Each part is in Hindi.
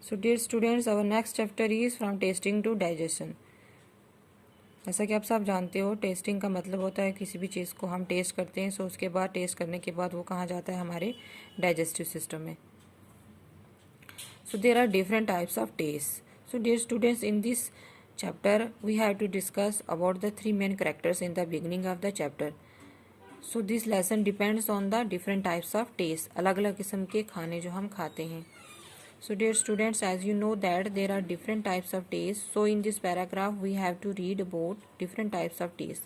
So dear students, our next chapter is from tasting to digestion. जैसा कि आप सब जानते हो, टेस्टिंग का मतलब होता है किसी भी चीज़ को हम टेस्ट करते हैं, सो उसके बाद टेस्ट करने के बाद वो कहाँ जाता है, हमारे डाइजेस्टिव सिस्टम में. So there are different types of taste. So dear students, in this chapter we have to discuss about the three main characters in the beginning of the chapter. So this lesson depends on the different types of taste. अलग अलग किस्म के खाने जो हम खाते हैं. So dear students, as you know that there are different types of taste. So in this paragraph we have to read about different types of taste.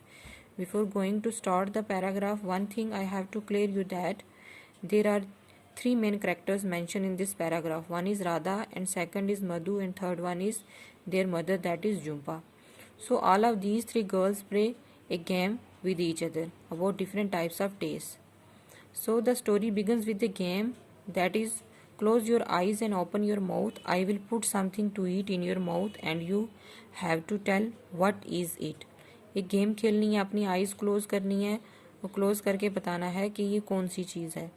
Before going to start the paragraph, one thing I have to clear you that there are three main characters mentioned in this paragraph. One is Radha and second is Madhu and third one is their mother, that is Jhumpa. So all of these three girls play a game with each other about different types of taste. So the story begins with a game that is, close your eyes and open your mouth. I will put something to eat in your mouth and you have to tell what is it. एक गेम खेलनी है, अपनी आईज क्लोज करनी है और क्लोज करके बताना है कि ये कौन सी चीज़ है.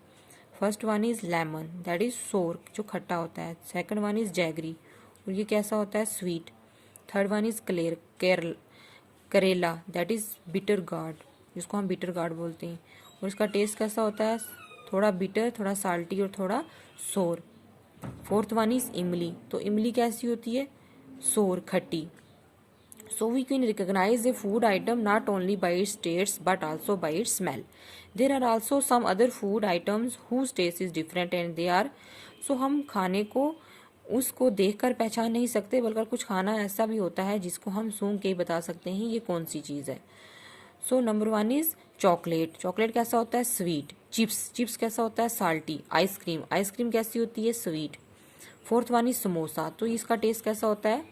First one is lemon, that is सोर, जो खट्टा होता है. सेकंड वन इज़ जैगरी, और ये कैसा होता है, स्वीट. थर्ड वन इज़ करेला, दैट इज़ बिटर गार्ड, जिसको हम बिटर गार्ड बोलते हैं, और इसका टेस्ट कैसा होता है, थोड़ा बिटर, थोड़ा साल्टी और थोड़ा सोर. फोर्थ वन इज इमली, तो इमली कैसी होती है, सोर, खट्टी. So we can recognise a food item not only by its taste but also by its smell. There are also some other food items whose taste is different and they are. So हम खाने को उसको देखकर पहचान नहीं सकते, बल्कि कुछ खाना ऐसा भी होता है जिसको हम सूंघ के ही बता सकते हैं ये कौन सी चीज़ है. So number one is chocolate, chocolate कैसा होता है, स्वीट. चिप्स, चिप्स कैसा होता है, साल्टी. आइसक्रीम, आइसक्रीम कैसी होती है, sweet. Fourth one is samosa, तो इसका टेस्ट कैसा होता है,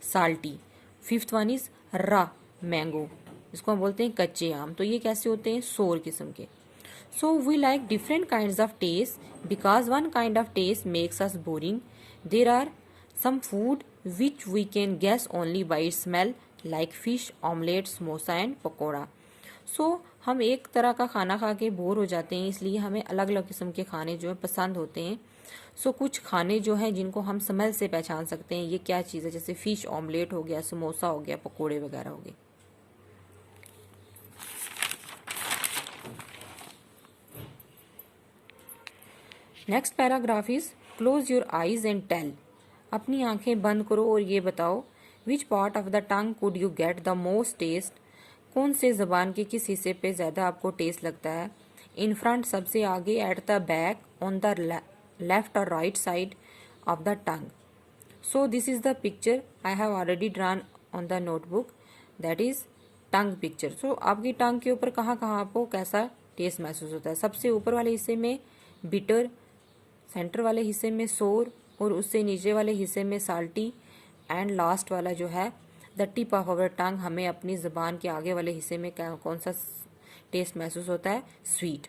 साल्टी. फिफ्थ वन इज रा, मैंगो, इसको हम बोलते हैं कच्चे आम, तो ये कैसे होते हैं, सोर किस्म के. So we like different kind of taste because one kind of taste makes us boring. There are some food which we can guess only by smell like fish, omelette, samosa and pakora. So हम एक तरह का खाना खा के बोर हो जाते हैं, इसलिए हमें अलग अलग किस्म के खाने जो है पसंद होते हैं. सो कुछ खाने जो हैं जिनको हम स्मेल से पहचान सकते हैं ये क्या चीज़ है, जैसे फिश, ऑमलेट हो गया, समोसा हो गया, पकोड़े वगैरह हो गए. Next paragraph is close your eyes and tell. अपनी आंखें बंद करो और ये बताओ, which part of the tongue could you get the most taste. कौन से जबान के किस हिस्से पे ज़्यादा आपको टेस्ट लगता है. इन फ्रंट, सबसे आगे. At the back, on the left और right side of the tongue. So this is the picture I have already drawn on the notebook, that is tongue picture. So आपकी टंग के ऊपर कहाँ कहाँ आपको कैसा टेस्ट महसूस होता है. सबसे ऊपर वाले हिस्से में बिटर, सेंटर वाले हिस्से में सोर, और उससे नीचे वाले हिस्से में साल्टी, एंड लास्ट वाला जो है द टिप ऑफ अवर टंग, हमें अपनी ज़बान के आगे वाले हिस्से में कौन सा टेस्ट महसूस होता है, sweet.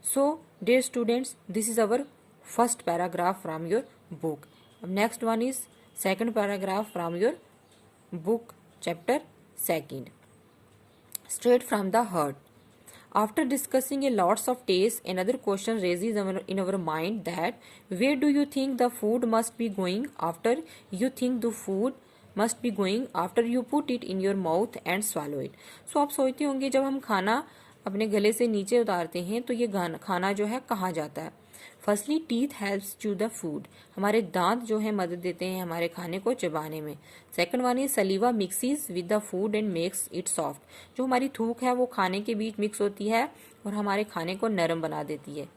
So dear students, this is our first paragraph from your book. Next one is second paragraph from your book, chapter second, straight from the heart. After discussing a lots of taste, another question raises in our mind that where do you think the food must be going after you think the food must be going after you put it in your mouth and swallow it. So आप सोचते होंगे जब हम खाना अपने गले से नीचे उतारते हैं तो ये खाना जो है कहाँ जाता है. फर्स्टली, टीथ हेल्प्स चू द फूड, हमारे दांत जो है मदद देते हैं हमारे खाने को चबाने में. Second one is सलीवा mixes with the food and makes it soft, जो हमारी थूक है वो खाने के बीच मिक्स होती है और हमारे खाने को नरम बना देती है.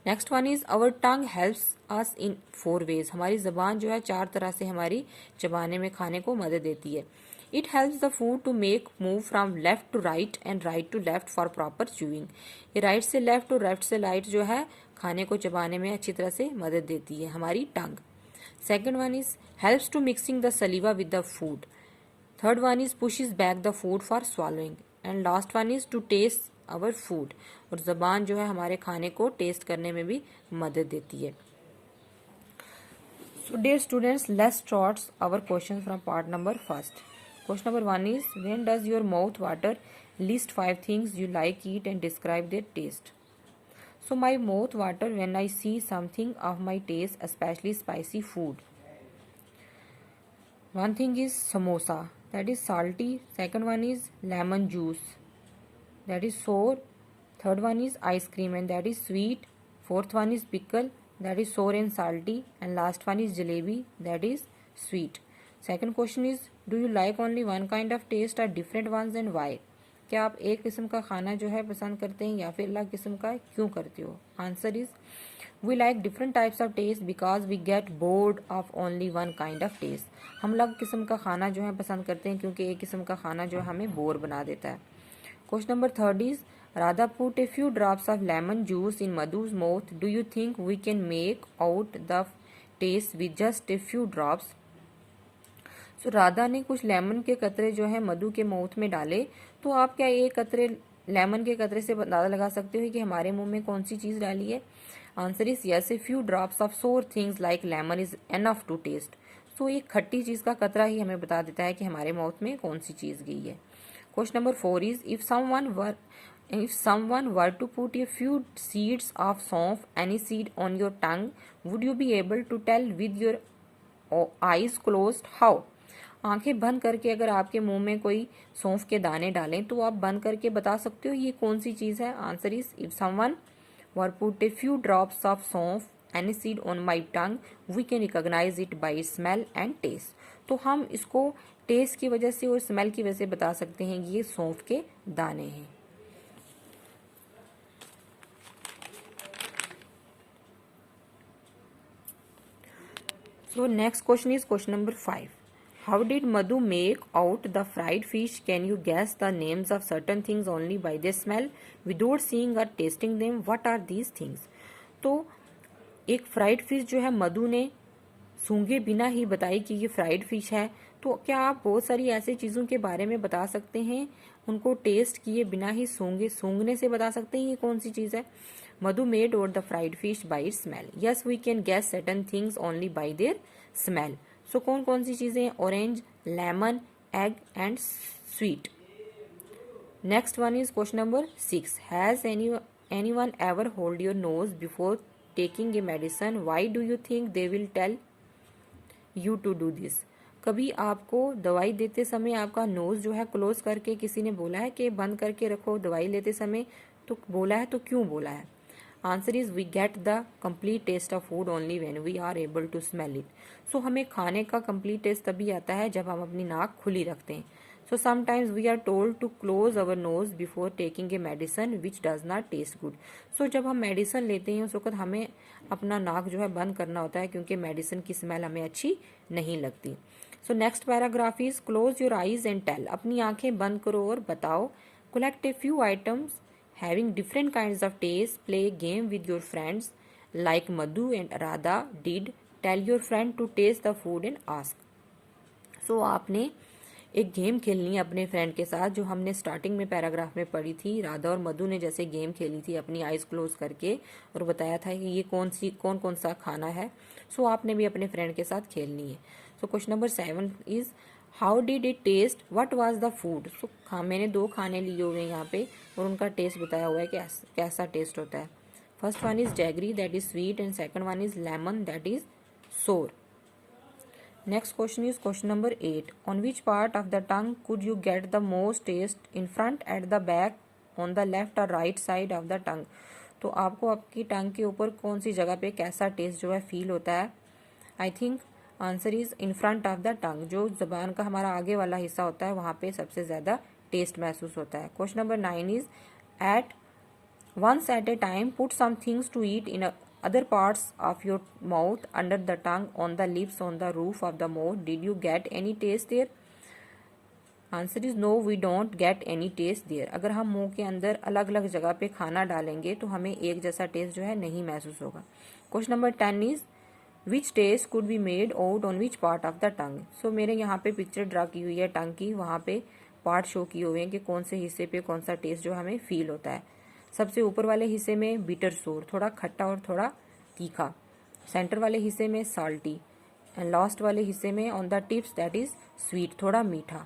Next one is our tongue helps us in 4 ways, हमारी जबान जो है 4 तरह से हमारी चबाने में खाने को मदद देती है. It helps the food to make move from left to right and right to left for proper chewing. ये राइट से लेफ्ट और लेफ्ट से राइट जो है खाने को चबाने में अच्छी तरह से मदद देती है हमारी tongue. Second one is helps to mixing the saliva with the food. Third one is pushes back the food for swallowing. And last one is to taste our food, और जबान जो है हमारे खाने को टेस्ट करने में भी मदद देती है. So dear students, let's start our question from part number first. Question number 1 is when does your mouth water, list 5 things you like eat and describe their taste. So my mouth water when I see something of my taste, especially spicy food. One thing is samosa, that is salty. Second one is lemon juice, that is sour. Third one is ice cream, and that is sweet. Fourth one is pickle, that is sour and salty. And last one is jalebi, that is sweet. Second question is, do you like only one kind of taste or different ones and why? क्या आप एक किस्म का खाना जो है पसंद करते हैं या फिर अलग किस्म का, क्यों करते हो? Answer is we like different types of taste because we get bored of only one kind of taste. हम अलग किस्म का खाना जो है पसंद करते हैं क्योंकि एक किस्म का खाना जो हमें बोर बना देता है. Question number third is, Radha put a few drops of lemon juice in Madhu's mouth. Do you think we can make out the taste with just a few drops? So Radha ने कुछ लेमन के कतरे जो है मधु के माउथ में डाले, तो आप क्या एक कतरे लेमन के कतरे से अंदाजा लगा सकते हो कि हमारे मुंह में कौन सी चीज डाली है? Answer is yes, a few drops of sour things like lemon is enough to taste. So एक खट्टी चीज का कतरा ही हमें बता देता है कि हमारे माउथ में कौन सी चीज गई है. Question number 4 is, if someone were to put a few seeds of saunf, any seed, on your tongue, would you be able to tell with your eyes closed how? आंखें बंद करके अगर आपके मुंह में कोई सौंफ के दाने डालें तो आप बंद करके बता सकते हो ये कौन सी चीज है? Answer is, if someone were put a few drops of saunf aniseed on my tongue we can recognise it by smell and taste. तो हम इसको टेस्ट की वजह से और स्मेल की वजह से बता सकते हैं ये सौंफ के दाने हैं. So next question is question number 5. How did Madhu make out the fried fish? Can you guess the names of certain things only by their smell without seeing or tasting them? What are these things? तो एक फ्राइड फिश जो है मधु ने सूंघे बिना ही बताई कि ये फ्राइड फिश है. तो क्या आप बहुत सारी ऐसी चीज़ों के बारे में बता सकते हैं उनको टेस्ट किए बिना ही सूंघने से बता सकते हैं ये कौन सी चीज़ है? Madhu made out the fried fish by its smell. Yes, we can guess certain things only by their smell. So कौन कौन सी चीजें? Orange, lemon, egg and sweet. Next one is question number 6. Has anyone ever hold your nose before taking a medicine? Why do you think they will tell you to do this? कभी आपको दवाई देते समय आपका नोज जो है क्लोज करके किसी ने बोला है कि बंद करके रखो दवाई लेते समय? तो बोला है तो क्यों बोला है? Answer is, we get the complete taste of food only when we are able to smell it. So हमें खाने का कंप्लीट टेस्ट तभी आता है जब हम अपनी नाक खुली रखते हैं. So sometimes we are told to close our nose before taking a medicine which does not taste good. So जब हम मेडिसिन लेते हैं उस वक्त हमें अपना नाक जो है बंद करना होता है क्योंकि मेडिसिन की स्मेल हमें अच्छी नहीं लगती. So next paragraph is, close your eyes and tell. अपनी आंखें बंद करो और बताओ. Collect a few items having different kinds of taste. Play a game with your friends like Madhu and Radha did. Tell your friend to taste the food and ask. So आपने एक गेम खेलनी है अपने फ्रेंड के साथ जो हमने स्टार्टिंग में पैराग्राफ में पढ़ी थी. राधा और मधु ने जैसे गेम खेली थी अपनी आइज क्लोज करके और बताया था कि ये कौन कौन सा खाना है. सो आपने भी अपने फ्रेंड के साथ खेलनी है. So question number 7 is, how did it taste? What was the food? So मैंने 2 खाने लिए हुए हैं यहाँ पे और उनका टेस्ट बताया हुआ है कि कैसा टेस्ट होता है. First one is jaggery, that is sweet, and second one is lemon, that is sour. Next question is question number 8. On which part of the tongue could you get the most taste? In front, at the back, on the left और right side of the tongue. तो आपको आपकी टंग के ऊपर कौन सी जगह पे कैसा टेस्ट जो है फील होता है? I think answer is in front of the टंग. जो जबान का हमारा आगे वाला हिस्सा होता है वहां पे सबसे ज्यादा टेस्ट महसूस होता है. Question number 9 is, at once at a time put some things to eat in other parts of your mouth, under the tongue, on the lips, on the roof of the mouth. Did you get any taste there? Answer is no, we don't get any taste there. अगर हम मुंह के अंदर अलग अलग जगह पे खाना डालेंगे तो हमें एक जैसा टेस्ट जो है नहीं महसूस होगा. Question number 10 is, which taste could be made out on which part of the tongue? So मेरे यहाँ पे पिक्चर ड्रा की हुई है टंग की, वहाँ पे पार्ट शो किए हुए हैं कि कौन से हिस्से पे कौन सा टेस्ट जो हमें फील होता है. सबसे ऊपर वाले हिस्से में बिटर सोर, थोड़ा खट्टा और थोड़ा तीखा. सेंटर वाले हिस्से में साल्टी, एंड लास्ट वाले हिस्से में on the tips that is sweet, थोड़ा मीठा.